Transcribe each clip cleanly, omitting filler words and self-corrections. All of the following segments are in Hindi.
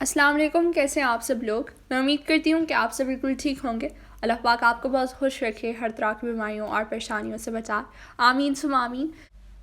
अस्सलाम वालेकुम, कैसे हैं आप सब लोग। मैं उम्मीद करती हूँ कि आप सब बिल्कुल ठीक होंगे। अल्लाह पाक आपको बहुत खुश रखे, हर तरह की बीमारियों और परेशानियों से बचाए, आमीन सुम आमीन।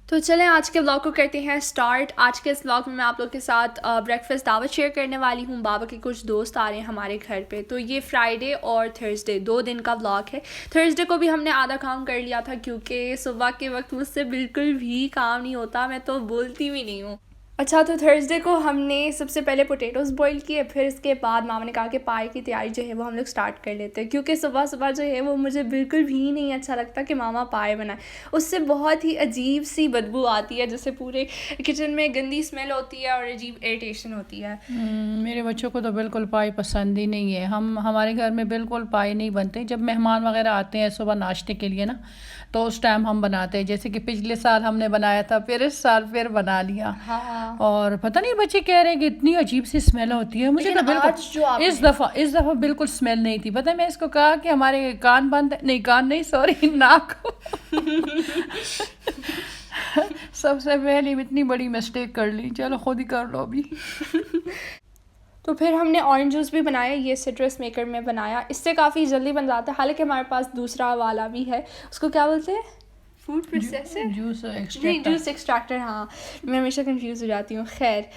तो चलें आज के व्लॉग को करते हैं स्टार्ट। आज के इस व्लॉग में मैं आप लोग के साथ ब्रेकफास्ट दावत शेयर करने वाली हूँ। बाबा के कुछ दोस्त आ रहे हैं हमारे घर पे, तो ये फ्राइडे और थर्सडे 2 दिन का व्लॉग है। थर्सडे को भी हमने आधा काम कर लिया था क्योंकि सुबह के वक्त मुझसे बिल्कुल भी काम नहीं होता, मैं तो बोलती भी नहीं हूँ। अच्छा, तो थर्सडे को हमने सबसे पहले पोटैटोज़ बॉईल किए, फिर इसके बाद मामा ने कहा कि पाए की तैयारी जो है वो हम लोग स्टार्ट कर लेते हैं, क्योंकि सुबह सुबह जो है वो मुझे बिल्कुल भी नहीं अच्छा लगता कि मामा पाए बनाए। उससे बहुत ही अजीब सी बदबू आती है, जैसे पूरे किचन में गंदी स्मेल होती है और अजीब इरिटेशन होती है। मेरे बच्चों को तो बिल्कुल पाई पसंद ही नहीं है। हम हमारे घर में बिल्कुल पाई नहीं बनते। जब मेहमान वगैरह आते हैं सुबह नाश्ते के लिए ना, तो उस टाइम हम बनाते हैं। जैसे कि पिछले साल हमने बनाया था, फिर इस साल फिर बना लिया। हाँ, और पता नहीं बच्चे कह रहे हैं कि इतनी अजीब सी स्मेल होती है। मुझे लेकिन तो बिल्कुल आज जो इस दफ़ा बिल्कुल स्मेल नहीं थी। पता है, मैं इसको कहा कि हमारे कान बंद है, नहीं कान नहीं, सॉरी, नाक। सबसे पहले इतनी बड़ी मिस्टेक कर ली। चलो खुद ही कर लो अभी। तो फिर हमने ऑरेंज जूस भी बनाया, ये सिट्रस मेकर में बनाया। इससे काफ़ी जल्दी बन जाता है। हालांकि हमारे पास दूसरा वाला भी है, उसको क्या बोलते हैं, फूड प्रोसेसर, जूस नहीं एक्सट्रैक्टर। Juice extractor. हाँ, मैं हमेशा कंफ्यूज हो जाती हूँ। खैर,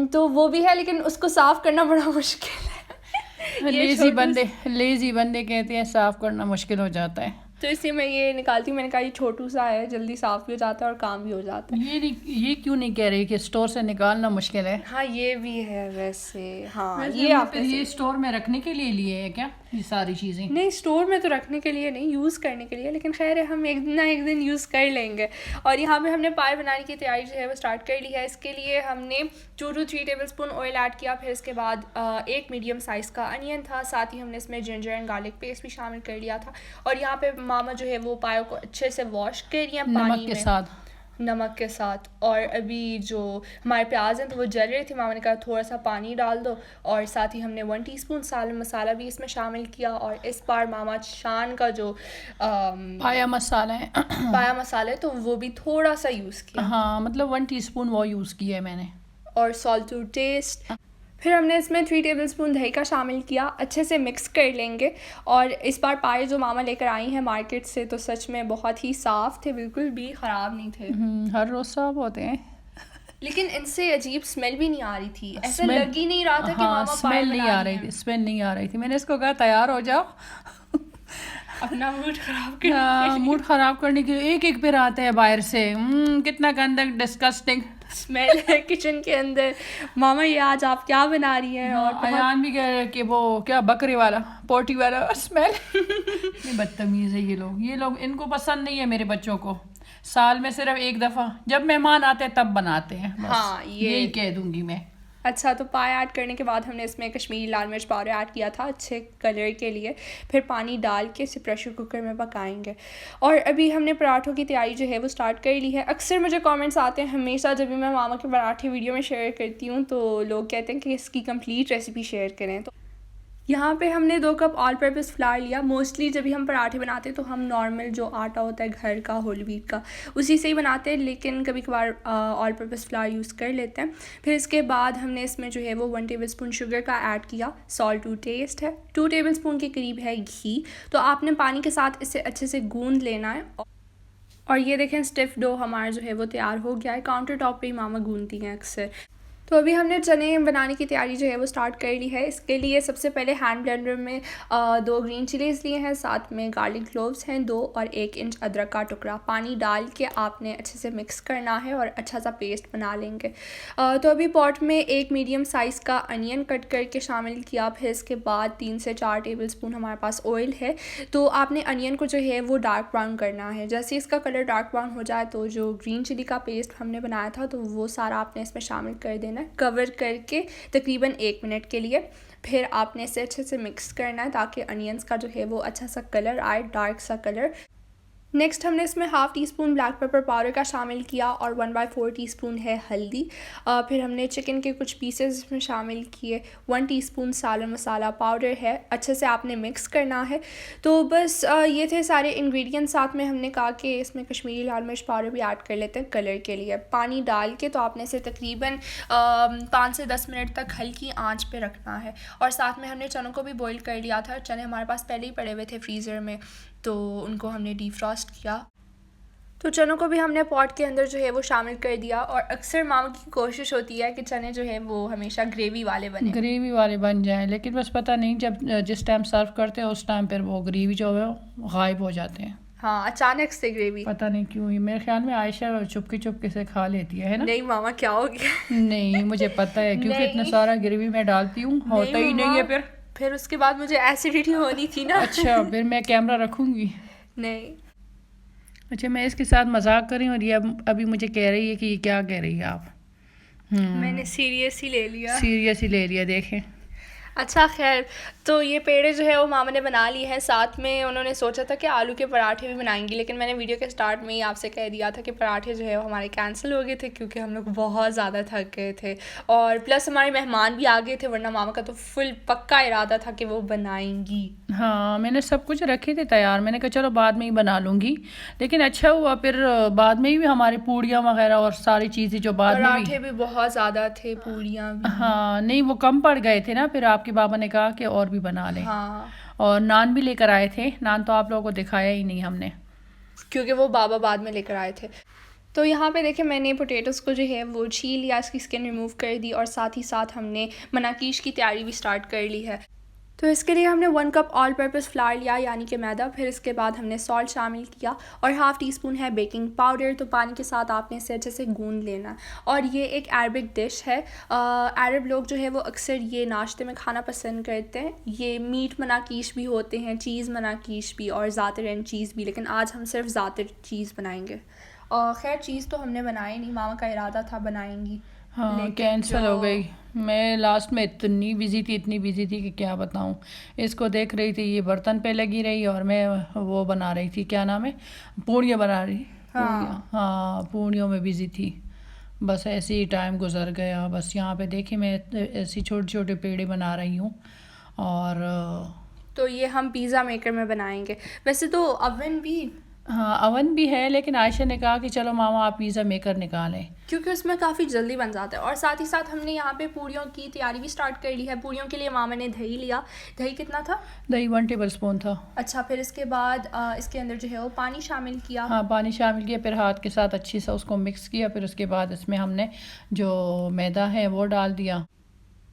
तो वो भी है, लेकिन उसको साफ़ करना बड़ा मुश्किल है। ये छोटू लेजी बंदे कहते हैं साफ करना मुश्किल हो जाता है। तो इसलिए मैं ये निकालती हूँ। मैंने कहा ये छोटू सा है, जल्दी साफ़ भी हो जाता है और काम भी हो जाता है। ये क्यों नहीं कह रही कि स्टोर से निकालना मुश्किल है? हाँ, ये भी है वैसे। हाँ, वैसे ये हमने फिर आपने ये सही। स्टोर में रखने के लिए लिए है क्या ये सारी चीज़ें? नहीं, स्टोर में तो रखने के लिए नहीं, यूज़ करने के लिए, लेकिन खैर है, हम एक दिन ना एक दिन यूज़ कर लेंगे। और यहाँ पे हमने पाए बनाने की तैयारी जो है वो स्टार्ट कर ली है। इसके लिए हमने 2 to 3 table spoon oil add किया। फिर इसके बाद एक मीडियम साइज़ का अनियन था, साथ ही हमने इसमें जिंजर एंड गार्लिक पेस्ट भी शामिल कर लिया था। और यहाँ पे मामा जो है वो पायों को अच्छे से वॉश कर रही हैं नमक पानी के में, साथ। नमक के साथ। और अभी जो हमारे प्याज हैं तो वो जल रहे थे, मामा ने कहा थोड़ा सा पानी डाल दो। और साथ ही हमने 1 टीस्पून सालन मसाला भी इसमें शामिल किया। और इस बार मामा शान का जो पाया मसाला है। पाया मसाला है तो वो भी थोड़ा सा यूज़ किया। हाँ, मतलब 1 टीस्पून वो यूज़ किया है मैंने। और सॉल्ट टू टेस्ट। फिर हमने इसमें 3 टेबल स्पून दही का शामिल किया, अच्छे से मिक्स कर लेंगे। और इस बार पाए जो मामा लेकर आई हैं मार्केट से, तो सच में बहुत ही साफ़ थे, बिल्कुल भी ख़राब नहीं थे। हर रोज़ साफ होते हैं। लेकिन इनसे अजीब स्मेल भी नहीं आ रही थी, ऐसा स्मेल, लग ही नहीं रहा था कि हाँ मामा पाए स्मेल नहीं बना आ रही रही हैं। थी, स्मेल नहीं आ रही थी। मैंने इसको कहा तैयार हो जाओ। अपना मूड ख़राब करने के हाँ, लिए। मूड ख़राब करने के लिए एक एक फिर आते हैं बाहर से। कितना गंदा, डिस्गस्टिंग। स्मेल है किचन के अंदर। मामा ये आज आप क्या बना रही हैं? और हाँ, बहुत अयान भी कह रहे हैं कि वो क्या बकरे वाला, पोटी वाला स्मेल। ये बदतमीज़ है ये लोग इनको पसंद नहीं है मेरे बच्चों को। साल में सिर्फ एक दफ़ा जब मेहमान आते हैं तब बनाते हैं, बस हाँ, यही ये कह दूंगी मैं। अच्छा। तो पाए ऐड करने के बाद हमने इसमें कश्मीरी लाल मिर्च पाउडर ऐड किया था अच्छे कलर के लिए। फिर पानी डाल के इसे प्रेशर कुकर में पकाएंगे। और अभी हमने पराठों की तैयारी जो है वो स्टार्ट कर ली है। अक्सर मुझे कमेंट्स आते हैं हमेशा जब भी मैं मामा के पराठे वीडियो में शेयर करती हूँ, तो लोग कहते हैं कि इसकी कंप्लीट रेसिपी शेयर करें। तो यहाँ पे हमने 2 कप ऑल पर्पस फ्लावर लिया। मोस्टली जब भी हम पराठे बनाते हैं तो हम नॉर्मल जो आटा होता है घर का, होल व्हीट का, उसी से ही बनाते हैं, लेकिन कभी कभार ऑल पर्पस फ्लावर यूज़ कर लेते हैं। फिर इसके बाद हमने इसमें जो है वो 1 टेबल स्पून शुगर का ऐड किया। सॉल्ट टू टेस्ट है। 2 टेबल स्पून के करीब है घी। तो आपने पानी के साथ इसे अच्छे से गूंद लेना है। और ये देखें, स्टिफ डो हमारा जो है वो तैयार हो गया है। काउंटर टॉप पे ही मामा गूंदती हैं अक्सर। तो अभी हमने चने बनाने की तैयारी जो है वो स्टार्ट कर ली है। इसके लिए सबसे पहले हैंड ब्लेंडर में 2 ग्रीन चिलीज़ लिए हैं, साथ में गार्लिक क्लोव्स हैं 2, और 1 इंच अदरक का टुकड़ा। पानी डाल के आपने अच्छे से मिक्स करना है और अच्छा सा पेस्ट बना लेंगे। तो अभी पॉट में एक मीडियम साइज़ का अनियन कट करके शामिल किया। फिर इसके बाद 3 से 4 टेबल स्पून हमारे पास ऑयल है। तो आपने अनियन को जो है वो डार्क ब्राउन करना है। जैसे इसका कलर डार्क ब्राउन हो जाए तो जो ग्रीन चिली का पेस्ट हमने बनाया था तो वो सारा आपने इसमें शामिल कर देना, कवर करके तकरीबन 1 मिनट के लिए। फिर आपने इसे अच्छे से मिक्स करना है ताकि अनियंस का जो है वो अच्छा सा कलर आए, डार्क सा कलर। नेक्स्ट हमने इसमें half tea spoon black pepper powder का शामिल किया और 1/4 टीस्पून है हल्दी। फिर हमने चिकन के कुछ पीसेस इसमें शामिल किए। 1 टीस्पून सालन मसाला पाउडर है, अच्छे से आपने मिक्स करना है। तो बस ये थे सारे इंग्रेडिएंट्स। साथ में हमने कहा कि इसमें कश्मीरी लाल मिर्च पाउडर भी ऐड कर लेते हैं कलर के लिए। पानी डाल के तो आपने इसे तकरीबन 5 से 10 मिनट तक हल्की आंच पे रखना है। और साथ में हमने चनों को भी बॉईल कर लिया था। चने हमारे पास पहले ही पड़े हुए थे फ्रीज़र में, तो उनको हमने डीफ्रॉस्ट किया। तो चनों को भी हमने पॉट के अंदर जो है वो शामिल कर दिया। और अक्सर मामा की कोशिश होती है कि चने जो है वो हमेशा ग्रेवी वाले बने, ग्रेवी वाले बन जाएं, लेकिन बस पता नहीं जब जिस टाइम सर्व करते हैं उस टाइम फिर वो ग्रेवी जो है वो गायब हो जाते हैं। हाँ, अचानक से ग्रेवी, पता नहीं क्यों ही। मेरे ख्याल में आयशा चुपके चुपके से खा लेती है ना? नहीं मामा क्या हो गया? नहीं, मुझे पता है क्योंकि इतना सारा ग्रेवी मैं डालती हूँ, होता ही नहीं है। फिर उसके बाद मुझे एसिडिटी होनी थी ना। अच्छा, फिर मैं कैमरा रखूँगी। नहीं, अच्छा, मैं इसके साथ मजाक कर रही हूँ और ये अभी मुझे कह रही है कि ये क्या कह रही है आप। मैंने सीरियस ही ले लिया। सीरियस ही ले लिया, देखें। अच्छा खैर, तो ये पेड़े जो है वो मामा ने बना ली हैं। साथ में उन्होंने सोचा था कि आलू के पराठे भी बनाएंगी, लेकिन मैंने वीडियो के स्टार्ट में ही आपसे कह दिया था कि पराठे जो है वो हमारे कैंसिल हो गए थे क्योंकि हम लोग बहुत ज़्यादा थक गए थे और प्लस हमारे मेहमान भी आ गए थे, वरना मामा का तो फुल पक्का इरादा था कि वो बनाएंगी। हाँ, मैंने सब कुछ रखे थे तैयार। मैंने कहा चलो बाद में ही बना लूँगी, लेकिन अच्छा हुआ फिर बाद में ही हमारी पूड़ियाँ वगैरह और सारी चीज़ें जो बाद में पराठे भी बहुत ज़्यादा थे, पूड़ियाँ भी। हाँ, नहीं वो कम पड़ गए थे ना, फिर आपके बाबा ने कहा कि और भी बना लें। हाँ, और नान भी लेकर आए थे। नान तो आप लोगों को दिखाया ही नहीं हमने, क्योंकि वो बाबा बाद में लेकर आए थे। तो यहाँ पे देखें, मैंने पोटैटोज़ को जो है वो छील लिया, इसकी स्किन रिमूव कर दी और साथ ही साथ हमने मनाकीश की तैयारी भी स्टार्ट कर ली है। तो इसके लिए हमने 1 कप ऑल पर्पस फ्लावर लिया, यानी कि मैदा। फिर इसके बाद हमने सॉल्ट शामिल किया और हाफ़ टी स्पून है बेकिंग पाउडर। तो पानी के साथ आपने इसे अच्छे से गूंद लेना। और ये एक अरबिक डिश है। अरब लोग जो है वो अक्सर ये नाश्ते में खाना पसंद करते हैं। ये मीट मनाकीश भी होते हैं, चीज़ मनाकीश भी और ज़ातर एंड चीज़ भी, लेकिन आज हम सिर्फ ज़ातर चीज़ बनाएंगे। और खैर चीज़ तो हमने बनाई नहीं, मामा का इरादा था बनाएंगी। हाँ, कैंसिल हो गई। मैं लास्ट में इतनी बिजी थी कि क्या बताऊँ। इसको देख रही थी, ये बर्तन पे लगी रही और मैं वो बना रही थी, क्या नाम है, पूड़ियाँ बना रही। हाँ, पूड़ियों में बिजी थी। बस ऐसे ही टाइम गुजर गया। बस यहाँ पे देखिए मैं ऐसी छोटे छोटे पेड़े बना रही हूँ। और तो ये हम पिज़्ज़ा मेकर में बनाएंगे। वैसे तो अवन भी, हाँ, अवन भी है, लेकिन आयशा ने कहा कि चलो मामा आप पिज़्ज़ा मेकर निकालें, क्योंकि उसमें काफ़ी जल्दी बन जाता है। और साथ ही साथ हमने यहाँ पे पूड़ियों की तैयारी भी स्टार्ट कर ली है। पूड़ियों के लिए मामा ने दही लिया। दही कितना था? दही 1 टेबल स्पून था। अच्छा, फिर इसके बाद इसके अंदर जो है वो पानी शामिल किया। हाँ, पानी शामिल किया, फिर हाथ के साथ अच्छी से उसको मिक्स किया। फिर उसके बाद इसमें हमने जो मैदा है वो डाल दिया।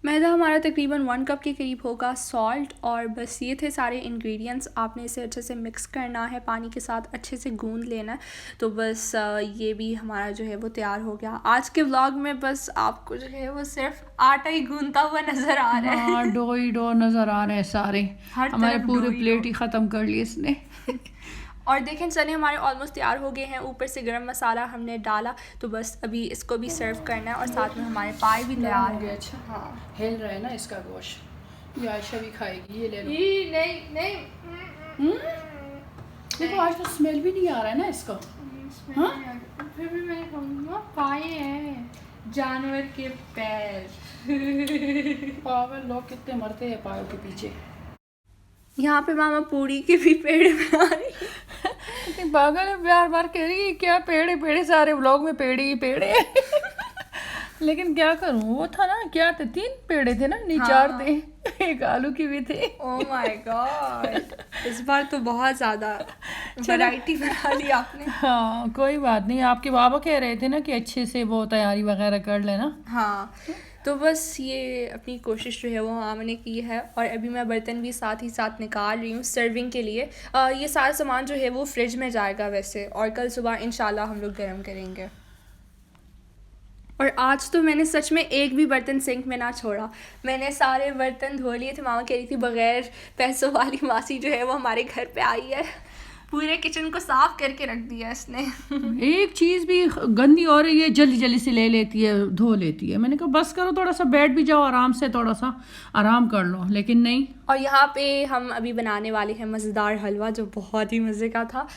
मैदा हमारा तकरीबन 1 कप के करीब होगा। सॉल्ट, और बस ये थे सारे इंग्रेडिएंट्स। आपने इसे अच्छे से मिक्स करना है, पानी के साथ अच्छे से गूंद लेना है। तो बस ये भी हमारा जो है वो तैयार हो गया। आज के व्लॉग में बस आपको जो है वो सिर्फ आटा ही गूंदता हुआ नज़र आ रहा है। हाँ, डो ही डो नज़र आ रहे हैं सारे। हमारे पूरे प्लेट ही ख़त्म कर लिए इसने। और देखें चने हमारे ऑलमोस्ट तैयार हो गए हैं। ऊपर से गरम मसाला हमने डाला। तो बस अभी इसको भी सर्व करना है और साथ में हमारे पाए भी तैयार हो गए। अच्छा, हाँ, हिल रहा है ना इसका गोश्त। ये आयशा भी खाएगी, ये ले लो। नहीं देखो आज तो स्मेल भी नहीं आ रहा है ना इसका। हाँ? फिर भी मैंने कहूँगा पाए हैं जानवर के पैर। पागल लोग कितने मरते हैं पायों के पीछे। यहाँ पे मामा पूड़ी के भी पेड़ बना रही है। पागल है, बार बार कह रही है क्या पेड़े पेड़े, सारे व्लॉग में पेड़े ही पेड़े। लेकिन क्या करूँ, वो था ना, क्या थे, 3 पेड़े थे ना, नहीं 4 थे, एक आलू की भी थी। ओह माय गॉड, इस बार तो बहुत ज़्यादा वैरायटी बना ली आपने। हाँ, कोई बात नहीं। आपके बाबा कह रहे थे ना कि अच्छे से वो तैयारी वगैरह कर लेना। हाँ, तो बस ये अपनी कोशिश जो है वो हमने की है। और अभी मैं बर्तन भी साथ ही साथ निकाल रही हूँ सर्विंग के लिए। ये सारा सामान जो है वो फ्रिज में जाएगा वैसे, और कल सुबह इंशाल्लाह हम लोग गर्म करेंगे। और आज तो मैंने सच में एक भी बर्तन सिंक में ना छोड़ा। मैंने सारे बर्तन धो लिए थे। मामा कह रही थी बग़ैर पैसों वाली मासी जो है वो हमारे घर पे आई है, पूरे किचन को साफ करके रख दिया इसने। एक चीज़ भी गंदी और ये जल्दी जल्दी से ले लेती है, धो लेती है। मैंने कहा बस करो, थोड़ा सा बैठ भी जाओ आराम से, थोड़ा सा आराम कर लो, लेकिन नहीं। और यहाँ पे हम अभी बनाने वाले हैं मज़ेदार हलवा, जो बहुत ही मज़े का था।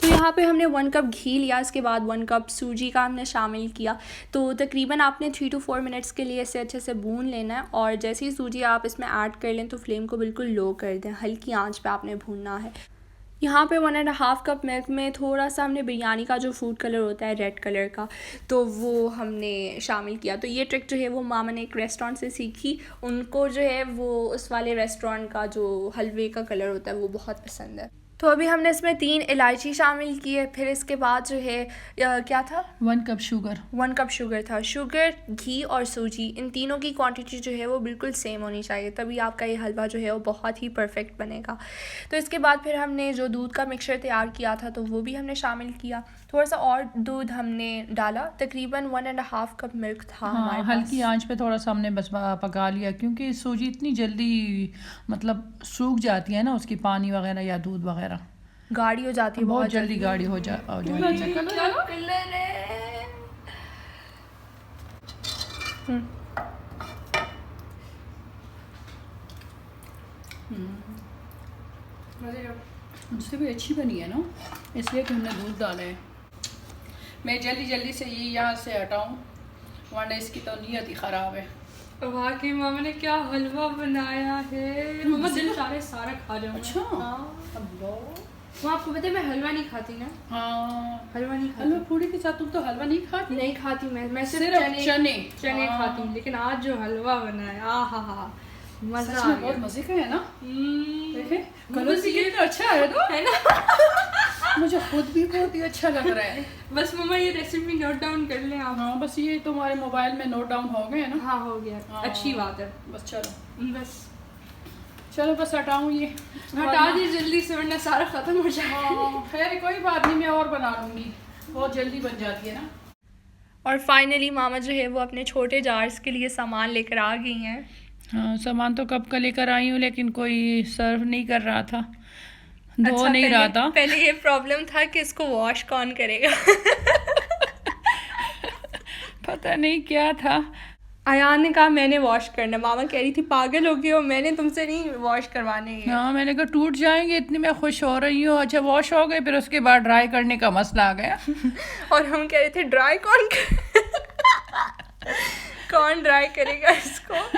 तो यहाँ पे हमने 1 कप घी लिया, इसके बाद 1 कप सूजी का हमने शामिल किया। तो तकरीबन आपने 3 to 4 मिनट्स के लिए इसे अच्छे से भून लेना है। और जैसे ही सूजी आप इसमें ऐड कर लें तो फ्लेम को बिल्कुल लो कर दें, हल्की आंच पे आपने भूनना है। यहाँ पे 1.5 कप मिल्क में थोड़ा सा हमने बिरयानी का जो फूड कलर होता है रेड कलर का, तो वो हमने शामिल किया। तो ये ट्रिक जो है वो मामा ने एक रेस्टोरेंट से सीखी, उनको जो है वो उस वाले रेस्टोरेंट का जो हलवे का कलर होता है वो बहुत पसंद है। तो अभी हमने इसमें 3 इलायची शामिल की है। फिर इसके बाद जो है क्या था, 1 कप शुगर। 1 कप शुगर था। शुगर, घी और सूजी, इन तीनों की क्वांटिटी जो है वो बिल्कुल सेम होनी चाहिए, तभी आपका ये हलवा जो है वो बहुत ही परफेक्ट बनेगा। तो इसके बाद फिर हमने जो दूध का मिक्सचर तैयार किया था तो वो भी हमने शामिल किया। थोड़ा सा और दूध हमने डाला, तकरीबन 1.5 कप मिल्क था हमारे पास। हल्की आंच पे थोड़ा सा हमने बस पका लिया, क्योंकि सूजी इतनी जल्दी मतलब सूख जाती है ना, उसकी पानी वगैरह या दूध वगैरह गाढ़ी हो जाती है, बहुत जल्दी गाढ़ी हो जाती है। कलर है। उससे भी अच्छी बनी है ना, इसलिए कि हमने दूध डाला है। मैं जल्दी जल्दी से ये यहाँ से हटाऊँ, वरना इसकी तो नीयत ही ख़राब है। वाकई मामा ने क्या हलवा बनाया है, मामा दिल सारा खा जाऊँ। अच्छा वो आपको पता है मैं हलवा नहीं खाती ना। हाँ, हलवा नहीं खाती। हलवा पूड़ी के साथ तुम तो हलवा नहीं खाती? नहीं खाती मैं सिर्फ चने खाती हूँ। लेकिन आज जो हलवा बना है, आहा मजा आ गया। बहुत मजे का है ना। देखे कलर भी कितना अच्छा है तो है ना। मुझे खुद भी बहुत ही अच्छा लग रहा है। बस मम्मा ये रेसिपी नोट डाउन कर लें आप। हाँ, बस ये तुम्हारे मोबाइल में नोट डाउन हो गए ना। हाँ हो गया। हाँ, अच्छी बात है। बस चलो बस हटाऊँ ये, हटा दी जल्दी से वरना सारा खत्म हो जाएगा। खैर कोई बात नहीं, मैं और बना लूँगी, बहुत जल्दी बन जाती है ना। और फाइनली मामा जो है वो अपने छोटे जार्स के लिए सामान लेकर आ गई हैं। हाँ, सामान तो कब का लेकर आई हूँ, लेकिन कोई सर्व नहीं कर रहा था, धो अच्छा, नहीं रहा था। पहले ये प्रॉब्लम था कि इसको वॉश कौन करेगा। पता नहीं क्या था। आयान ने कहा मैंने वॉश करना, मामा कह रही थी पागल हो गई हो, मैंने तुमसे नहीं वॉश करवाने हैं। हाँ, मैंने कहा टूट जाएंगे, इतनी मैं खुश हो रही हूँ। अच्छा वॉश हो गए, फिर उसके बाद ड्राई करने का मसला आ गया। और हम कह रहे थे ड्राई कौन ड्राई करेगा इसको।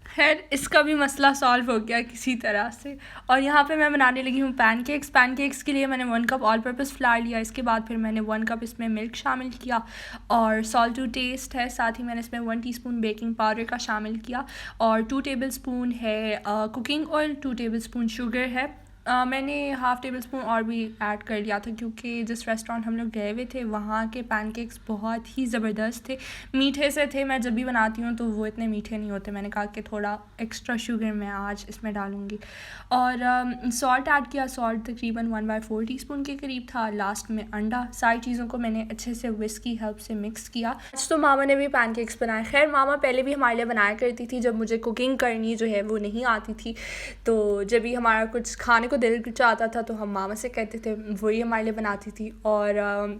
खैर इसका भी मसला सॉल्व हो गया किसी तरह से। और यहाँ पे मैं बनाने लगी हूँ पैनकेक्स के लिए मैंने 1 कप ऑल पर्पस फ्लावर लिया। इसके बाद फिर मैंने 1 कप इसमें मिल्क शामिल किया और सॉल्ट टू टेस्ट है। साथ ही मैंने इसमें 1 टीस्पून बेकिंग पाउडर का शामिल किया और 2 टेबलस्पून है कुकिंग ऑयल, 2 टेबलस्पून शुगर है। मैंने हाफ़ टेबल स्पून और भी ऐड कर लिया था, क्योंकि जिस रेस्टोरेंट हम लोग गए हुए थे वहाँ के पैनकेक्स बहुत ही ज़बरदस्त थे, मीठे से थे। मैं जब भी बनाती हूँ तो वो इतने मीठे नहीं होते। मैंने कहा कि थोड़ा एक्स्ट्रा शुगर मैं आज इसमें डालूँगी। और सॉल्ट ऐड किया, सॉल्ट तकरीबन 1/4 टीस्पून के करीब था। लास्ट में अंडा, सारी चीज़ों को मैंने अच्छे से विस्क की हेल्प से मिक्स किया। आज तो मामा ने भी पैनकेक्स बनाए। खैर मामा पहले भी हमारे लिए बनाया करती थी, जब मुझे कुकिंग करनी जो है वो नहीं आती थी, तो जब भी हमारा कुछ खाने को दिल चाहता था तो हम मामा से कहते थे, वही हमारे लिए बनाती थी। और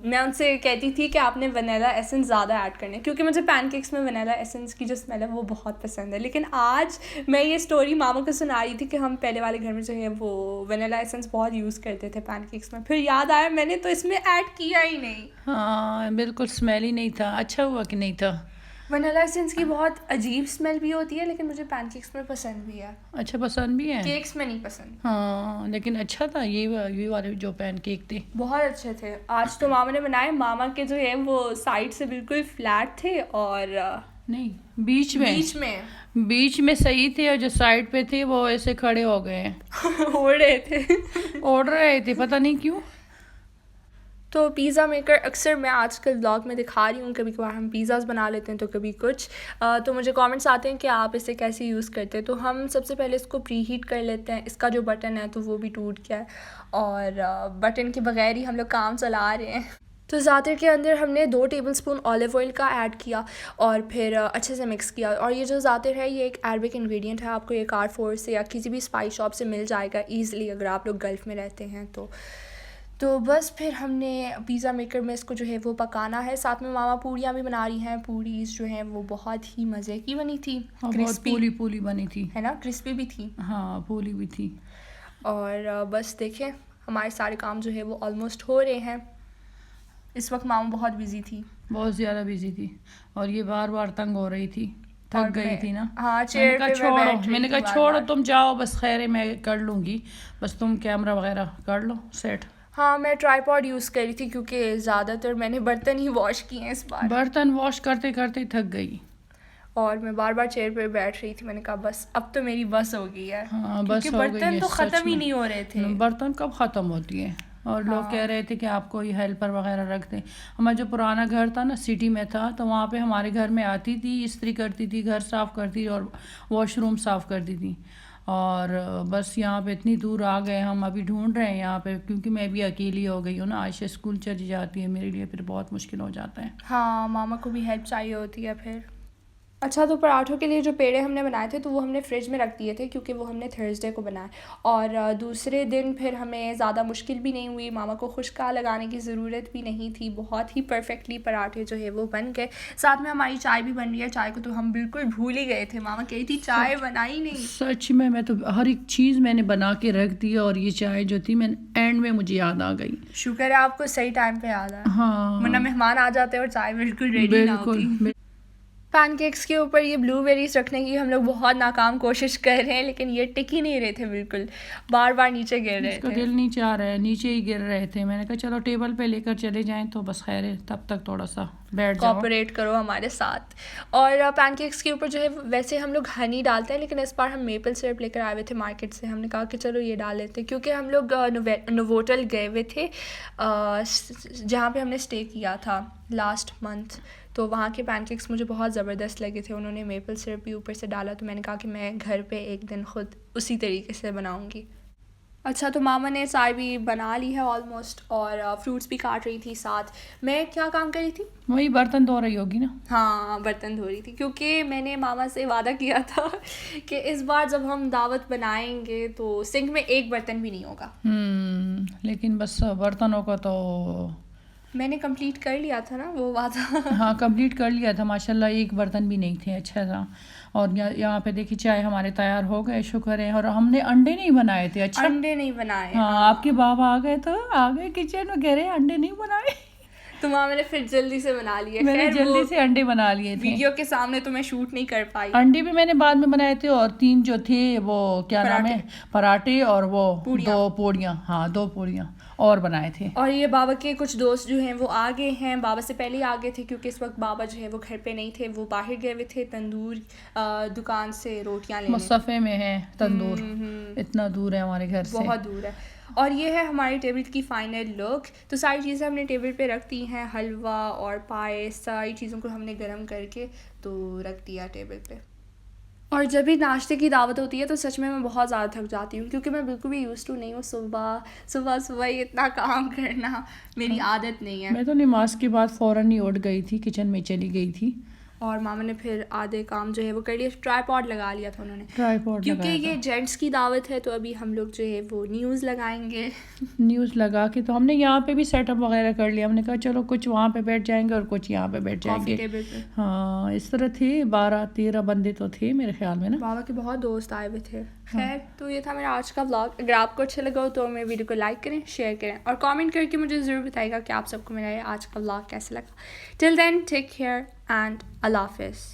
मैं उनसे कहती थी कि आपने वनीला एसेंस ज़्यादा ऐड करने, क्योंकि मुझे पैनकेक्स में वनीला एसेंस की जो स्मेल है वो बहुत पसंद है। लेकिन आज मैं ये स्टोरी मामा को सुना रही थी कि हम पहले वाले घर में जो है वो वनीला एसेंस बहुत यूज़ करते थे पैनकेक्स में, फिर याद आया मैंने तो इसमें ऐड किया ही नहीं। हाँ, बिल्कुल स्मेल ही नहीं था। अच्छा हुआ कि नहीं था। वनीला एसेंस की बहुत अजीब स्मेल भी होती है, लेकिन मुझे पैनकेक्स में पसंद भी है। अच्छा, पसंद भी है, केक्स में नहीं पसंद। हाँ, लेकिन अच्छा था ये वाले जो पैनकेक थे, बहुत अच्छे थे। आज तो मामा ने बनाए, मामा के जो है वो साइड से बिल्कुल फ्लैट थे और नहीं बीच में सही थे, और जो साइड पे थे वो ऐसे खड़े हो गए उड़ रहे थे पता नहीं क्यों। तो पिज़्ज़ा मेकर अक्सर मैं आजकल ब्लॉग में दिखा रही हूँ, कभी कभार हम पिज़्ज़ाज़ बना लेते हैं तो कभी कुछ। तो मुझे कमेंट्स आते हैं कि आप इसे कैसे यूज़ करते हैं। तो हम सबसे पहले इसको प्री हीट कर लेते हैं। इसका जो बटन है तो वो भी टूट गया है और बटन के बगैर ही हम लोग काम चला रहे हैं। तो ज़ातर के अंदर हमने 2 टेबलस्पून ऑलिव ऑयल का ऐड किया और फिर अच्छे से मिक्स किया। और ये जो ज़ातर है ये एक अरबिक इंग्रेडिएंट है, आपको ये कारफोर से या किसी भी स्पाइस शॉप से मिल जाएगा ईज़िली अगर आप लोग गल्फ़ में रहते हैं तो बस फिर हमने पिज़्ज़ा मेकर में इसको जो है वो पकाना है। साथ में मामा पूड़ियाँ भी बना रही हैं। पूड़ीज़ जो हैं वो बहुत ही मज़े की बनी थी, क्रिस्पी पूली बनी थी, है ना, क्रिस्पी भी थी, हाँ पूली भी थी। और बस देखें हमारे सारे काम जो है वो ऑलमोस्ट हो रहे हैं। इस वक्त मामा बहुत बिजी थी, बहुत ज़्यादा बिजी थी, और ये बार बार तंग हो रही थी, और थक गई मैं थी ना। हाँ मैंने चेयर कहा पे मैं छोड़ो, बैठ रही मैंने थी कहा बार छोड़ो, बार। तुम जाओ, बस खैर है, मैं कर लूँगी, बस तुम कैमरा वगैरह कर लो सेट। हाँ मैं ट्राईपॉड यूज़ करी थी क्योंकि ज़्यादातर मैंने बर्तन ही वॉश किए हैं इस बार, बर्तन वॉश करते करते थक गई। और मैं बार बार चेयर पे बैठ रही थी। मैंने कहा बस अब तो मेरी बस हो गई है, हाँ क्योंकि बस हो गई बर्तन है तो सच ख़त्म ही में। नहीं हो रहे थे। बर्तन कब ख़त्म होती है, और लोग कह हाँ रहे थे कि आपको ये हेल्पर वगैरह रख दें। हमारा जो पुराना घर था ना, सिटी में था, तो वहाँ पे हमारे घर में आती थी, इस्त्री करती थी, घर साफ़ करती थी और वॉशरूम साफ़ करती थी। और बस यहाँ पे इतनी दूर आ गए हम, अभी ढूंढ रहे हैं यहाँ पे, क्योंकि मैं भी अकेली हो गई हूँ ना, आयशा स्कूल चली जाती है, मेरे लिए फिर बहुत मुश्किल हो जाता है। हाँ मामा को भी हेल्प चाहिए होती है फिर। अच्छा, तो पराठों के लिए जो पेड़े हमने बनाए थे तो वो हमने फ्रिज में रख दिए थे, क्योंकि वो हमने थर्सडे को बनाए। और दूसरे दिन फिर हमें ज़्यादा मुश्किल भी नहीं हुई, मामा को खुश्का लगाने की ज़रूरत भी नहीं थी, बहुत ही परफेक्टली पराठे जो है वो बन गए। साथ में हमारी चाय भी बन रही है, चाय को तो हम बिल्कुल भूल ही गए थे, मामा कही थी चाय बनाई नहीं। सच में मैं तो हर एक चीज़ मैंने बना के रख दी, और ये चाय जो थी मैंने एंड में मुझे याद आ गई। शुक्र है आपको सही टाइम पे याद आया, हाँ वरना मेहमान आ जाते और चाय बिल्कुल रेडी ना होती। बिल्कुल। पैनकेक्स के ऊपर ये ब्लूबेरीज रखने की हम लोग बहुत नाकाम कोशिश कर रहे हैं, लेकिन ये टिक ही नहीं रहे थे, बिल्कुल बार बार नीचे गिर रहे इसका थे। दिल नहीं चाह रहा है, नीचे ही गिर रहे थे। मैंने कहा चलो टेबल पे लेकर चले जाएं, तो बस खैर है, तब तक थोड़ा सा बैठ जाओ। कॉपरेट करो हमारे साथ। और पैनकेक्स के ऊपर जो है वैसे हम लोग हनी डालते हैं, लेकिन इस बार हम मेपल सिरप लेकर आए हुए थे मार्केट से। हमने कहा कि चलो ये डाल लेते हैं, क्योंकि हम लोग नोवोटल गए हुए थे जहाँ पे हमने स्टे किया था लास्ट मंथ, तो वहाँ के पैनकेक्स मुझे बहुत ज़बरदस्त लगे थे। उन्होंने मेपल सिरप भी ऊपर से डाला, तो मैंने कहा कि मैं घर पे एक दिन खुद उसी तरीके से बनाऊँगी। अच्छा, तो मामा ने चाय भी बना ली है ऑलमोस्ट, और फ्रूट्स भी काट रही थी साथ। मैं क्या काम कर रही थी? वही बर्तन धो रही होगी ना। हाँ बर्तन धो रही थी, क्योंकि मैंने मामा से वादा किया था कि इस बार जब हम दावत बनाएंगे तो सिंक में एक बर्तन भी नहीं होगा। लेकिन बस बर्तनों का तो मैंने कंप्लीट कर लिया था ना वो वादा। हाँ कंप्लीट कर लिया था माशाल्लाह, एक बर्तन भी नहीं थे, अच्छा था। और यहाँ पे देखिए चाय हमारे तैयार हो गए, शुक्र है। और हमने अंडे नहीं बनाए थे। अच्छा अंडे नहीं बनाए। हाँ, आपके बाबा आ गए, तो आ गए किचन में, कह रहे अंडे नहीं बनाए। तो मामा ने फिर जल्दी से बना लिए। मैंने खैर जल्दी वो से अंडे बना लिए थे। वीडियो के सामने तो मैं शूट नहीं कर पाई। अंडे भी मैंने बाद में बनाए थे, और 3 जो थे वो क्या नाम है, पराठे, और वो पूड़ियाँ। 2 पूड़ियाँ, हाँ 2 पूड़ियाँ और बनाए थे। और ये बाबा के कुछ दोस्त जो हैं वो आ गए हैं, बाबा से पहले ही आ गए थे, क्योंकि इस वक्त बाबा जो है वो घर पे नहीं थे, वो बाहर गए हुए थे तंदूर दुकान से रोटियां लेने। मुसफ़े में है तंदूर, इतना दूर है हमारे घर से, बहुत दूर है। और ये है हमारी टेबल की फ़ाइनल लुक। तो सारी चीज़ें हमने टेबल पे रख दी हैं, हलवा और पाए, सारी चीज़ों को हमने गर्म करके तो रख दिया टेबल पे। और जब भी नाश्ते की दावत होती है तो सच में मैं बहुत ज़्यादा थक जाती हूँ, क्योंकि मैं बिल्कुल भी यूज़ टू नहीं हूँ सुबह ही इतना काम करना, मेरी आदत नहीं है। मैं तो नमाज के बाद फ़ौरन ही उठ गई थी, किचन में चली गई थी। और मामा ने फिर आधे काम जो है वो कर लिया, ट्राईपॉड लगा लिया था उन्होंने, ट्राईपॉड क्योंकि लगाया ये जेंट्स की दावत है। तो अभी हम लोग जो है वो न्यूज़ लगाएंगे। न्यूज़ लगा के तो हमने यहाँ पे भी सेटअप वगैरह कर लिया। हमने कहा चलो कुछ वहाँ पे बैठ जाएंगे और कुछ यहाँ पे बैठ कॉफ़ी जाएंगे। टेबल पे हाँ इस तरह थे, 12-13 बंदे तो थे मेरे ख्याल में ना। बाबा के बहुत दोस्त आए हुए थे। खैर तो ये था मेरा आज का व्लॉग। अगर आपको अच्छा लगा हो तो मेरे वीडियो को लाइक करें, शेयर करें, और कमेंट करके मुझे ज़रूर बताइएगा कि आप सबको मेरा ये आज का व्लॉग कैसा लगा। Till then take care and अल्लाह हाफिज़।